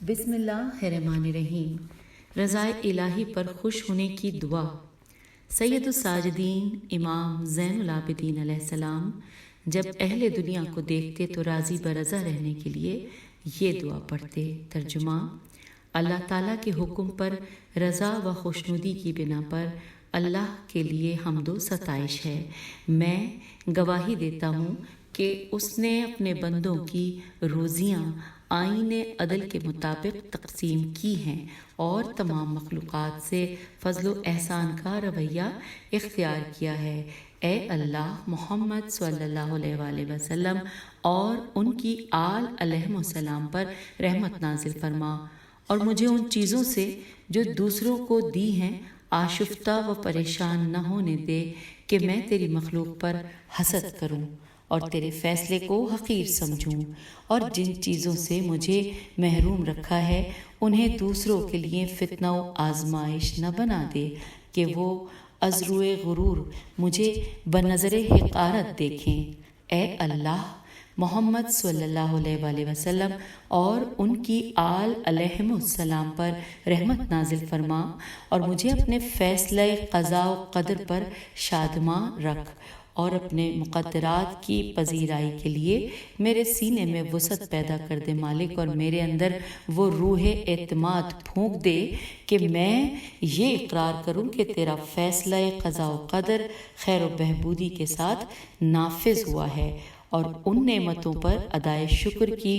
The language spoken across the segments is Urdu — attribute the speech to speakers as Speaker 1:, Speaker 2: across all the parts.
Speaker 1: بسم اللہ الرحمن الرحیم۔ رضائے الہی پر خوش ہونے کی دعا۔ سید الساجدین امام زین العابدین علیہ السلام جب اہل دنیا کو دیکھتے تو راضی برضا رہنے کے لیے یہ دعا پڑھتے۔ ترجمہ: اللہ تعالیٰ کے حکم پر رضا و خوشنودی کی بنا پر اللہ کے لیے حمد و ستائش ہے۔ میں گواہی دیتا ہوں کہ اس نے اپنے بندوں کی روزیاں آئین عدل کے مطابق تقسیم کی ہیں اور تمام مخلوقات سے فضل و احسان کا رویہ اختیار کیا ہے۔ اے اللہ، محمد صلی اللہ علیہ وآلہ وسلم اور ان کی آل علیہم السلام پر رحمت نازل فرما، اور مجھے ان چیزوں سے جو دوسروں کو دی ہیں آشفتہ و پریشان نہ ہونے دے کہ میں تیری مخلوق پر حسد کروں اور تیرے فیصلے کو حقیر سمجھوں، اور جن چیزوں سے مجھے محروم رکھا ہے انہیں دوسروں کے لیے فتنہ و آزمائش نہ بنا دے کہ وہ از روئے غرور مجھے بنظر حقارت دیکھیں۔ اے اللہ، محمد صلی اللہ علیہ وآلہ وسلم اور ان کی آل علیہم السلام پر رحمت نازل فرما، اور مجھے اپنے فیصلہ قضاء و قدر پر شادماں رکھ، اور اپنے مقدرات کی پذیرائی کے لیے میرے سینے میں وسعت پیدا کر دے مالک، اور میرے اندر وہ روح اعتماد پھونک دے کہ میں یہ اقرار کروں کہ تیرا فیصلہ قضاء و قدر خیر و بہبودی کے ساتھ نافذ ہوا ہے، اور ان نعمتوں پر ادائے شکر کی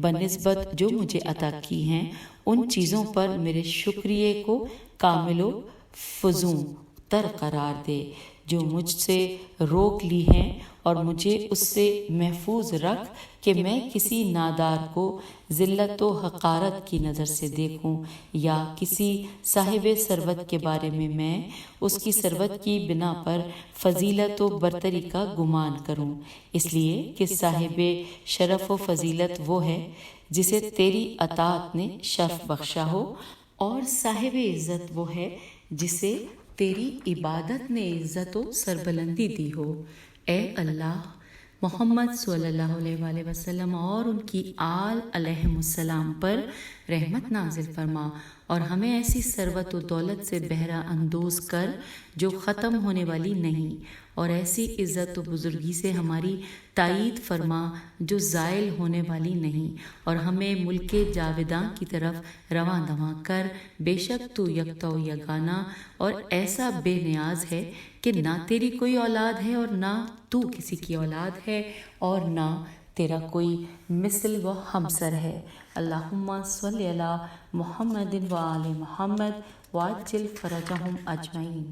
Speaker 1: بنسبت جو مجھے عطا کی ہیں ان چیزوں پر میرے شکریہ کو کامل و فزوں تر قرار دے جو مجھ سے روک لی ہیں، اور مجھے اس سے محفوظ رکھ کہ میں کسی نادار کو ذلت و حقارت کی نظر سے دیکھوں، یا کسی صاحب ثروت کے بارے میں اس کی ثروت کی بنا پر فضیلت و برتری کا گمان کروں، اس لیے کہ صاحب شرف و فضیلت وہ ہے جسے تیری اطاعت نے شرف بخشا ہو، اور صاحب عزت وہ ہے جسے تیری عبادت نے عزت و سربلندی دی ہو۔ اے اللہ، محمد صلی اللہ علیہ وآلہ وسلم اور ان کی آل علیہم السلام پر رحمت نازل فرما، اور ہمیں ایسی ثروت و دولت سے بہرہ اندوز کر جو ختم ہونے والی نہیں، اور ایسی عزت و بزرگی سے ہماری تائید فرما جو زائل ہونے والی نہیں، اور ہمیں ملک جاوداں کی طرف رواں دواں کر، بے شک تو یکتا و یگانہ اور ایسا بے نیاز ہے کہ نہ تیری کوئی اولاد ہے اور نہ تو کسی کی اولاد ہے، اور نہ تیرا کوئی مثل و ہمسر ہے۔ اللہم صلی علی محمد و آل محمد وعجل فرجہم اجمعین۔